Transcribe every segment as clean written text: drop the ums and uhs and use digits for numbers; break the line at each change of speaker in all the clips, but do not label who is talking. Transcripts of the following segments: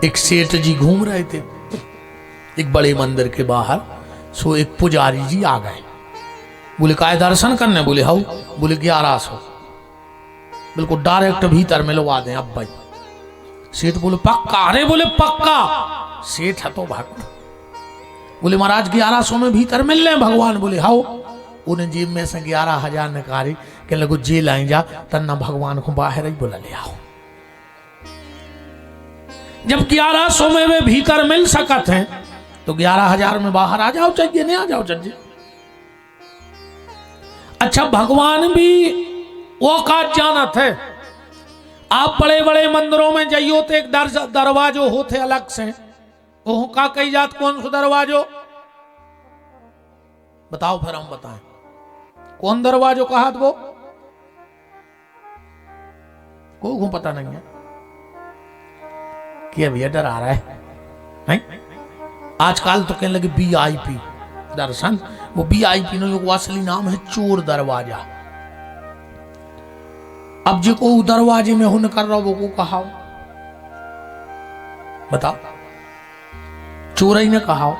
एक सेठ जी घूम रहे थे एक बड़े मंदिर के बाहर। सो एक पुजारी जी आ गए। बोले काय दर्शन करने? बोले हाउ। बोले 1100। बिल्कुल डायरेक्ट भीतर मिलवा दें अब भाई। सेठ बोले पक्का? अरे बोले पक्का। सेठ है तो भक्त। बोले महाराज 1100 में भीतर मिल रहे भगवान? बोले हाउ। उन्हें जेब में से 11,000 निकाली के लगो जेल आई जा तन्ना भगवान को बाहर ही बोला ले आओ। जब 1100 में वे भीतर मिल सकत हैं तो 11,000 में बाहर आ जाओ चाहिए, नहीं आ जाओ चाहिए। अच्छा भगवान भी औकात जानत है। आप बड़े बड़े मंदिरों में जाइयो तो एक दरवाजो होते अलग से। ओह का कही जात कौन सा दरवाजो बताओ फिर हम बताएं कौन दरवाजो कहा वो को पता नहीं है कि भैया डर आ रहा है नहीं? आजकल तो कहने लगे VIP दर्शन। वो VIP नहीं, वो असली नाम है चोर दरवाजा। अब जो को दरवाजे में हुन कर रहा वो को कहा बताओ, चोर ही ने कहा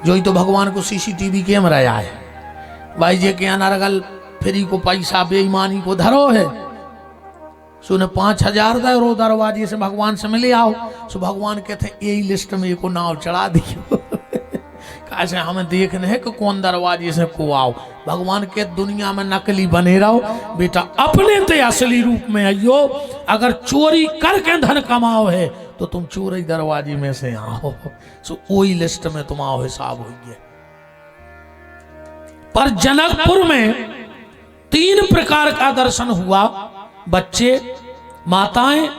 जो ही तो भगवान को CCTV कैमरा है भाई जे के अनरगल फ्री को पैसा बेईमानी को धरो है। सुने 5,000 दो दरवाजे से भगवान से मिले आओ। सो भगवान कहते यही लिस्ट में को नाव चढ़ा दियो कैसे हमें देखने है कि कौन दरवाजे से को आओ। भगवान के दुनिया में नकली बने रहो बेटा, अपने ते असली रूप में आइयो। अगर चोरी करके धन कमाओ है तो तुम चोरी दरवाजे में से आओ। सो वही लिस्ट में तुम आओ, हिसाब होइए। पर जनकपुर में 3 प्रकार का दर्शन हुआ, बच्चे, माताएं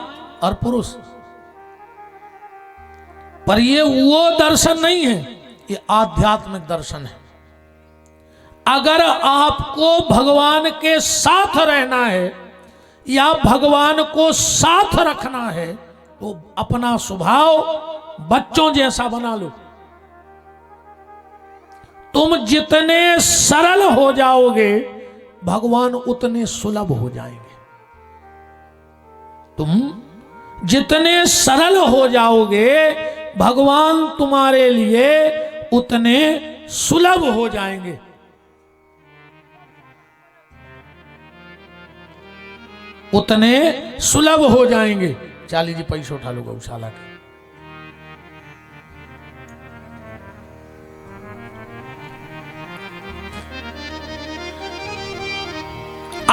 और पुरुष। पर ये वो दर्शन नहीं है, ये आध्यात्मिक दर्शन है। अगर आपको भगवान के साथ रहना है या भगवान को साथ रखना है तो अपना स्वभाव बच्चों जैसा बना लो। तुम जितने सरल हो जाओगे भगवान उतने सुलभ हो जाएंगे। तुम जितने सरल हो जाओगे भगवान तुम्हारे लिए उतने सुलभ हो जाएंगे। उतने सुलभ हो जाएंगे। चाली जी पैसे उठा लो गौशाला के।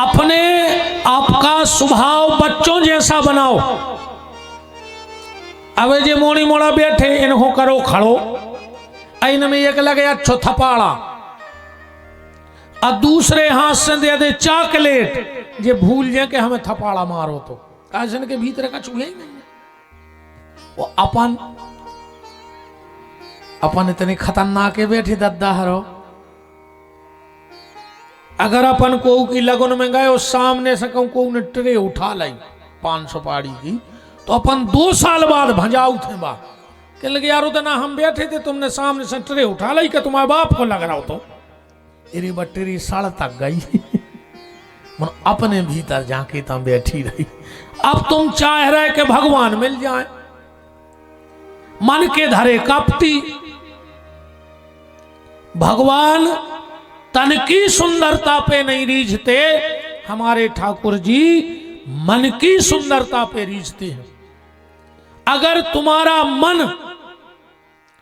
अपने आपका स्वभाव बच्चों जैसा बनाओ। अब जे मोड़ी मोड़ा बैठे इनको करो खड़ो, इन में एक लगे अच्छो थपाड़ा और दूसरे हाथ से दे दे चॉकलेट। जे भूल जाए कि हमें थपाड़ा मारो तो काजन के भीतर का चूहे ही नहीं है। वो अपन इतने खतरनाक है बैठे दद्दा हरो। अगर अपन को की लगन में गए और सामने से कहूं को ने ट्रे उठा लाई 500 पाड़ी की तो अपन 2 साल बाद भंजाऊ थे बा कह लगे यार उतना हम बैठे थे तुमने सामने से ट्रे उठा लाई कि तुम्हारे बाप को लग रहा हो तो तेरी बटेरी सड़ तक गई अपने भीतर जाके तुम बैठी रही। अब तुम चाह रहे कि भगवान मिल जाए, मन के धरे कपटी। भगवान तन की सुंदरता पे नहीं रीझते, हमारे ठाकुर जी मन की सुंदरता पे रीझते हैं। अगर तुम्हारा मन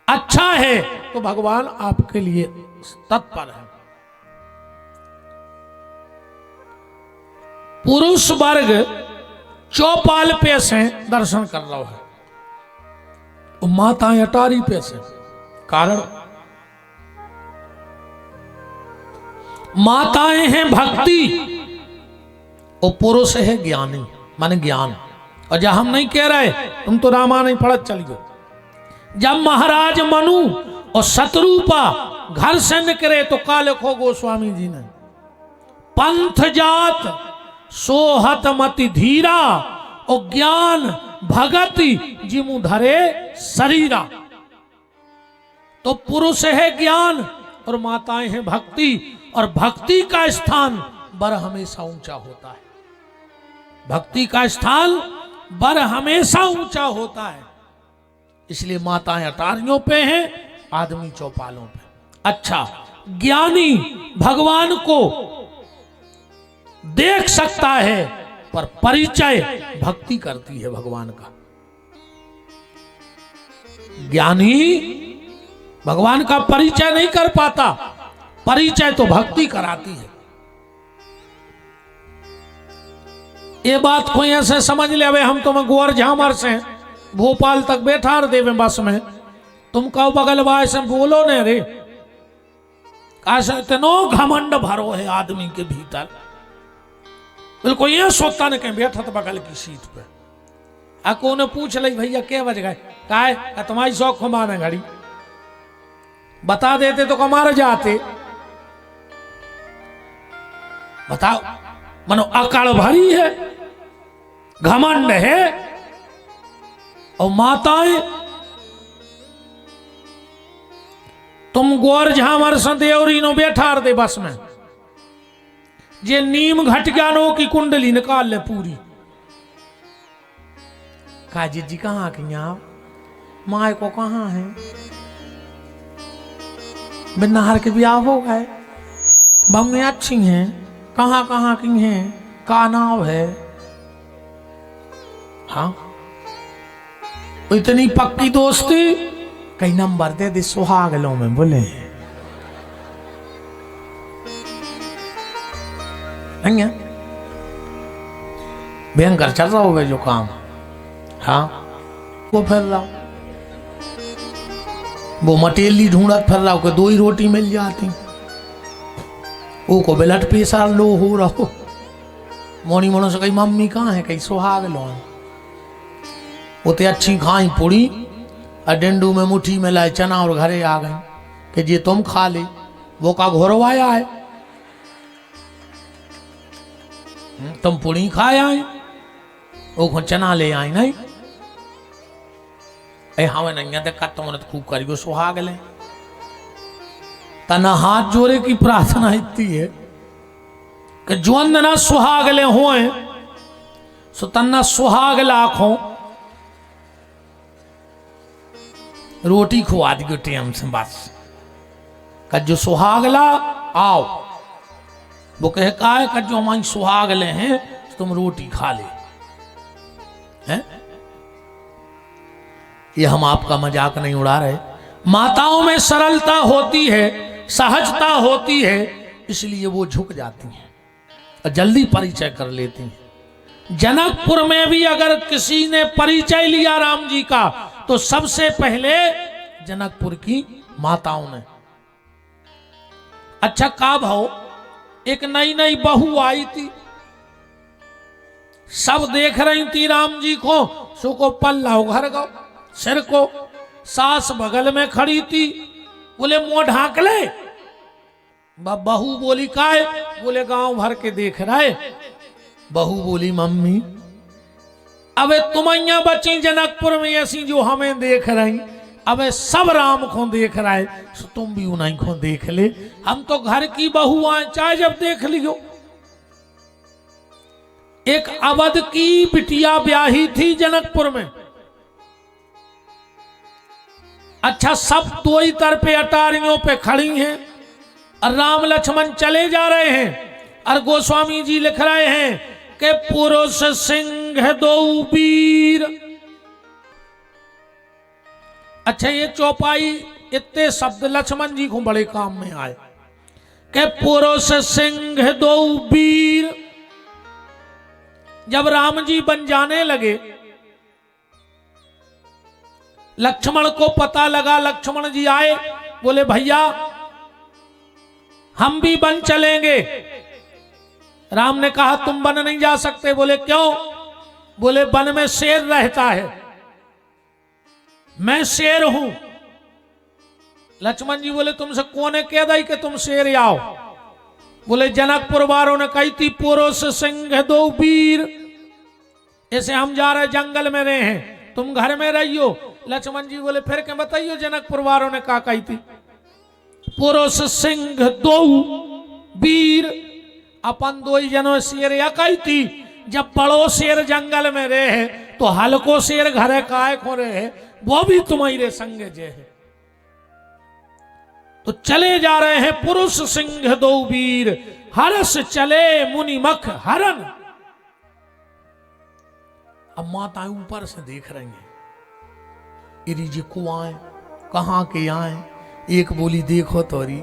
अच्छा है तो भगवान आपके लिए तत्पर है। पुरुष वर्ग चौपाल पे से दर्शन कर रहा है, माताएं अटारी पे से। कारण माताएं हैं भक्ति और पुरुष है ज्ञानी माने ज्ञान। और जब हम नहीं कह रहे तुम तो रामायण नहीं पढ़त चलिए, जब महाराज मनु और शत्रुपा घर से निकले तो का लिखो गोस्वामी जी ने, पंथ जात सोहत मति धीरा और ज्ञान भगति जिमु धरे शरीरा। तो पुरुष है ज्ञान और माताएं हैं भक्ति, और भक्ति का स्थान बर हमेशा ऊंचा होता है। भक्ति का स्थान बर हमेशा ऊंचा होता है। इसलिए माताएं अटारियों पे हैं, आदमी चौपालों पे। अच्छा, ज्ञानी भगवान को देख सकता है पर परिचय भक्ति करती है भगवान का। ज्ञानी भगवान का परिचय नहीं कर पाता, परिचय तो भक्ति कराती है। ये बात कोई ऐसे समझ ले, अबे हम तुम्हें गोर झामर से भोपाल तक बैठा देवे बस में, तुम कहो बगल बाय से बोलो ने रे, कैसे इतनो घमंड भरो है आदमी के भीतर, बिल्कुल ये सोता ने कहीं बैठा तो बगल की सीट पे। अको ने पूछ ली भैया क्या बज गए, का तुम्हारी शौक माने घड़ी, बता देते तो कमार जाते। बताओ, मनो अकड़ भरी है, घमंड है, और माताएं तुम गोर झामर संदेवरी नो बैठा दे बस में, जे नीम घट गया नो की कुंडली निकाल ले पूरी। काजी जी कहाँ की आप माए को कहाँ है, बिन्नाहर के ब्याह हो गए, बम्मे अच्छी हैं, कहाँ कहाँ की हैं, का नाव है। हाँ, इतनी पक्की दोस्ती, कई नंबर दे दे सुहागलों में बोले नहीं है, भयंकर चल रहा होगा जो काम। हाँ, वो फिर रहा, वो मटेली ढूंढत फिर रहा हो, दो ही रोटी मिल जाती, वो को ब्लड प्रेशर लो हो रहो, मोनी मोनो से कही मम्मी कहाँ है, कहीं सुहाग लो, उते अच्छी खाई पूड़ी और डेंडू में मुट्ठी में लाए चना और घरे आ गई कि ये तुम खा ले, वो का घोरवाया है, तुम पूड़ी खाए आए, वो चना ले आई नहीं, हमें नहीं देखा तुमने तो खूब करियो सुहाग ले। तना हाथ जोड़े की प्रार्थना इतनी है कि जो ना सुहाग ले होए सो तना सुहाग लाखों रोटी खुआ दी टेम से बस, का जो सुहागला आओ, वो कहे का है कि जो हमारी सुहाग ले हैं तो तुम रोटी खा ले हैं। ये हम आपका मजाक नहीं उड़ा रहे, माताओं में सरलता होती है, सहजता होती है, इसलिए वो झुक जाती हैं और जल्दी परिचय कर लेती हैं। जनकपुर में भी अगर किसी ने परिचय लिया राम जी का तो सबसे पहले जनकपुर की माताओं ने। अच्छा, का भाव, एक नई नई बहू आई थी, सब देख रही थी राम जी को, सो को पल्ला घर गो सिर को, सास बगल में खड़ी थी, बोले मुंह ढांक ले, बहू बोली काय, बोले गांव भर के देख रहे। बहू बोली मम्मी अबे तुम यहाँ बची जनकपुर में ऐसी जो हमें देख रही, अबे सब राम को देख रहा है, तो तुम भी उन्हीं को देख ले, हम तो घर की बहू आए, चाहे जब देख लियो। एक अवध की बिटिया ब्याही थी जनकपुर में। अच्छा, सब दो ही तरफे अटारियों पे खड़ी हैं और राम लक्ष्मण चले जा रहे हैं और गोस्वामी जी लिख रहे हैं कि पुरुष सिंह दो वीर। अच्छा, ये चौपाई इतने शब्द लक्ष्मण जी को बड़े काम में आए कि पुरुष सिंह दो वीर। जब राम जी बन जाने लगे, लक्ष्मण को पता लगा, लक्ष्मण जी आए, बोले भैया हम भी बन चलेंगे। राम ने कहा तुम बन नहीं जा सकते। बोले क्यों? बोले वन में शेर रहता है, मैं शेर हूं। लक्ष्मण जी बोले तुमसे कौन है कह दी कि तुम शेर आओ? बोले जनकपुर वालों ने कही थी पुरुष सिंह दो वीर, ऐसे हम जा रहे जंगल में रहे हैं, तुम घर में रहियो। लक्ष्मण जी बोले फिर क्या बताइयो जनकपुर वालों ने कहा कही थी? पुरुष सिंह दो वीर, अपन दो ही जनों शेर या कही थी। जब बड़ो शेर जंगल में रहे तो हल्को शेर घरे काय को रहे, वो भी तुम्हारे संग जय है। तो चले जा रहे हैं पुरुष सिंह दो वीर, हरस चले मुनि मख हरन। अब माताएं ऊपर से देख रही हैं, इरी जी कुआं कहां के आए। एक बोली देखो तो री,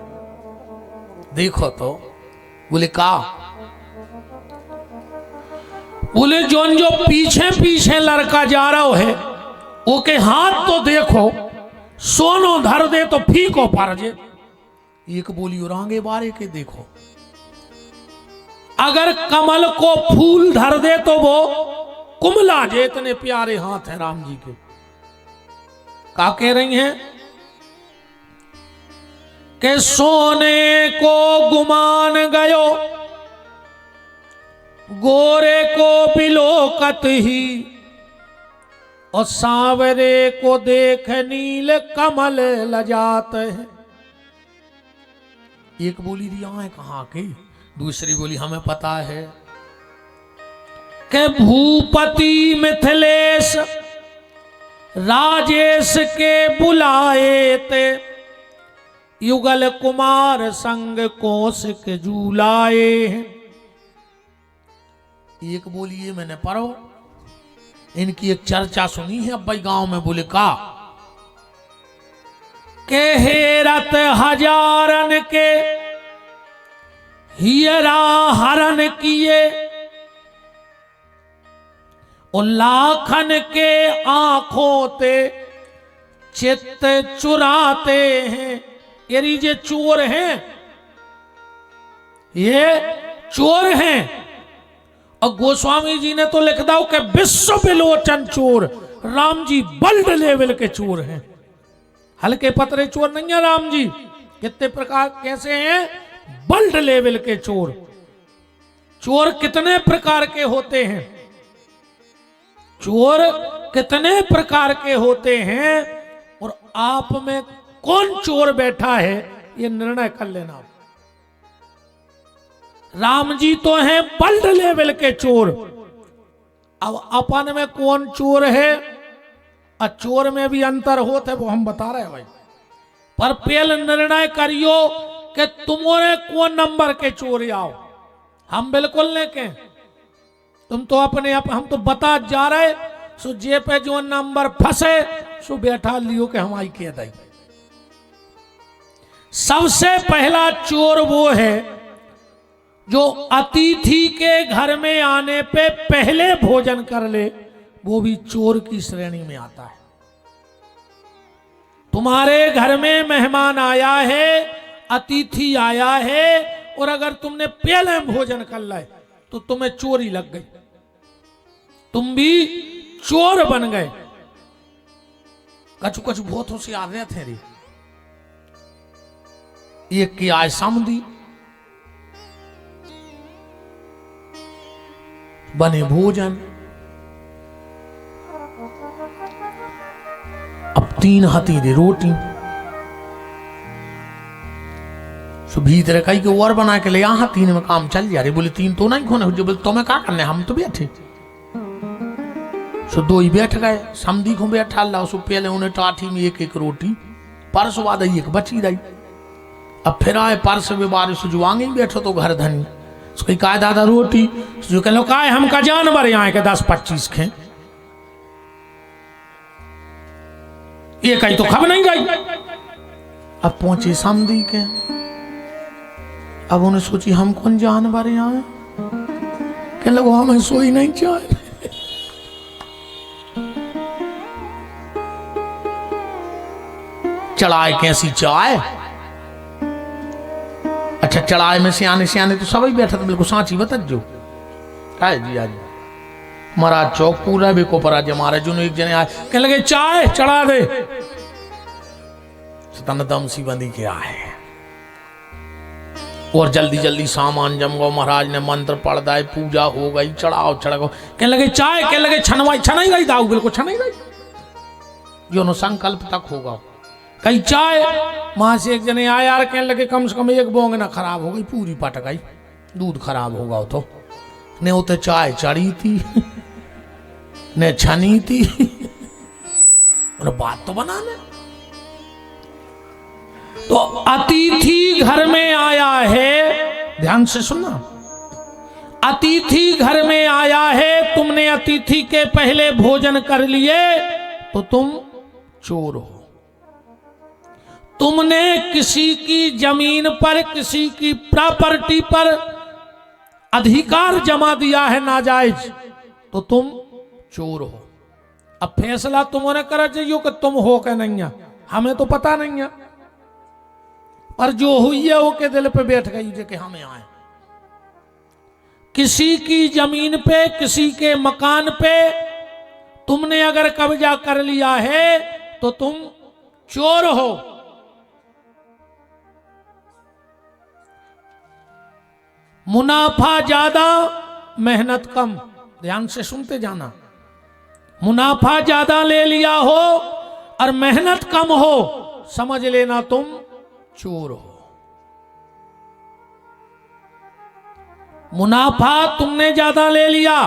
देखो तो। बोले का? बोले जोन जो पीछे पीछे लड़का जा रहा है ओके हाथ तो देखो, सोनो धर दे तो फीको पर जे। एक बोली और आगे बारे के देखो, अगर कमल को फूल धर दे तो वो कुमला जे। इतने प्यारे हाथ हैं राम जी के। क्या कह रही हैं कि सोने को गुमान गयो, गोरे को बिलोकत ही, और सांवरे को देख नील कमल लजात है। एक बोली रिया है कहां के, दूसरी बोली हमें पता है कि भूपति मिथिलेश राजेश के बुलाए ते, युगल कुमार संग कौशिक झूलाए। एक बोलिए मैंने पढ़ो, इनकी एक चर्चा सुनी है अब भाई गांव में। बोले का के हेरत हजारन के हीरा हरन किए, और लाखन के आंखों ते चित्त चुराते हैं। ये जे चोर हैं, ये चोर हैं। और गोस्वामी जी ने तो लिख दो कि विश्व विलोचन चोर, राम जी वर्ल्ड लेवल के चोर हैं। हल्के पतरे चोर नहीं है राम जी। कितने प्रकार कैसे हैं? वर्ल्ड लेवल के चोर। चोर कितने प्रकार के होते हैं? चोर कितने प्रकार के होते हैं, और आप में कौन चोर बैठा है ये निर्णय कर लेना। राम जी तो हैं वर्ल्ड लेवल के चोर। अब अपन में कौन चोर है, और चोर में भी अंतर होता है, वो हम बता रहे हैं भाई। पर पहले निर्णय करियो कि तुम्हारे कौन नंबर के चोर आओ। हम बिल्कुल नहीं कहें, तुम तो अपने आप, हम तो बता जा रहे। सो जे पे जो नंबर फंसे सो बैठा लियो कि हमारी कह दई। सबसे पहला चोर वो है जो अतिथि के घर में आने पे पहले भोजन कर ले, वो भी चोर की श्रेणी में आता है। तुम्हारे घर में मेहमान आया है, अतिथि आया है, और अगर तुमने पहले भोजन कर लाए तो तुम्हें चोरी लग गई, तुम भी चोर बन गए। कछु कछु बहुत होशियार रहे थे रे। एक की आय समझी, बने भोजन, अब 3 हथीरे रोटी, सो भीतर कई के और बना के ले यहाँ 3 में काम चल जा रहे। बोले 3 तो नहीं खोने, जो बोले तुम्हें क्या करने, हम तो बैठे। सो 2 ही बैठ गए, समधी को बैठा ला। सो पहले उन्हें टाठी में 1-1 रोटी, परस बाद 1 बची रही। अब फिर आए परस में बार सुजवांगे बैठो तो घर धनी। उसको कहा दादा रोटी, जो कह लो का हम का जानवर यहाँ के 10-25 खे, ये कहीं तो खब नहीं गई। अब पहुंचे समधी के, अब उन्हें सोची हम कौन जानवर यहाँ है, कह लो हमें सोई नहीं चाहे। चढ़ाए कैसी चाय, अच्छा चढ़ाए में सियाने तो सभी बैठा था, बिल्कुल सांची बता जो काय जी आज महाराज चौक पूरा भी को परा जमारे जो एक जने आए कहने लगे चाय चढ़ा दे। तन दम सी बंदी के आए और जल्दी जल्दी सामान जम गो। महाराज ने मंत्र पढ़ दाए, पूजा हो गई, चढ़ाओ चढ़ाओ। कहने लगे चाय, कहने लगे छनवाई, छनाई गई दाऊ, बिल्कुल छनाई गई, जो नो संकल्प तक होगा। कहीं चाय, वहां से एक जने आया यार, कहने लगे कम से कम 1 बोंग ना खराब हो गई, पूरी पट गई, दूध खराब होगा तो ने उते चाय चढ़ी थी ने छनी थी, अरे बात तो बना ले। तो अतिथि घर में आया है, ध्यान से सुनना, अतिथि घर में आया है, तुमने अतिथि के पहले भोजन कर लिए तो तुम चोर हो। तुमने किसी की जमीन पर, किसी की प्रॉपर्टी पर अधिकार जमा दिया है नाजायज, तो तुम चोर हो। अब फैसला तुम्हारे करा चाहिए कि तुम हो क्या नहीं है, हमें तो पता नहीं है, पर जो हुई है वो के दिल पे बैठ गई जो कि हमें आए। किसी की जमीन पे, किसी के मकान पे तुमने अगर कब्जा कर लिया है तो तुम चोर हो। मुनाफा ज्यादा, मेहनत कम, ध्यान से सुनते जाना। मुनाफा ज्यादा ले लिया हो और मेहनत कम हो, समझ लेना तुम चोर हो। मुनाफा तुमने ज्यादा ले लिया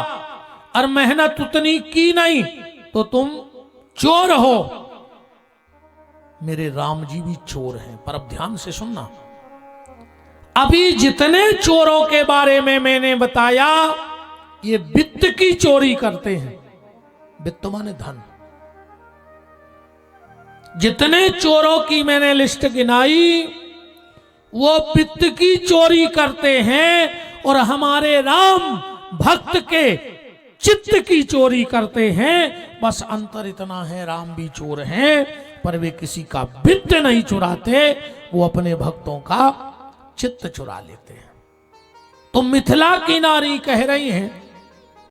और मेहनत उतनी की नहीं तो तुम चोर हो। मेरे राम जी भी चोर हैं, पर अब ध्यान से सुनना। अभी जितने चोरों के बारे में मैंने बताया, ये वित्त की चोरी करते हैं। वित्त माने धन। जितने चोरों की मैंने लिस्ट गिनाई, वो वित्त की चोरी करते हैं और हमारे राम भक्त के चित्त की चोरी करते हैं। बस अंतर इतना है, राम भी चोर हैं, पर वे किसी का वित्त नहीं चुराते, वो अपने भक्तों का चित्त चुरा लेते हैं। तो मिथिला की नारी कह रही हैं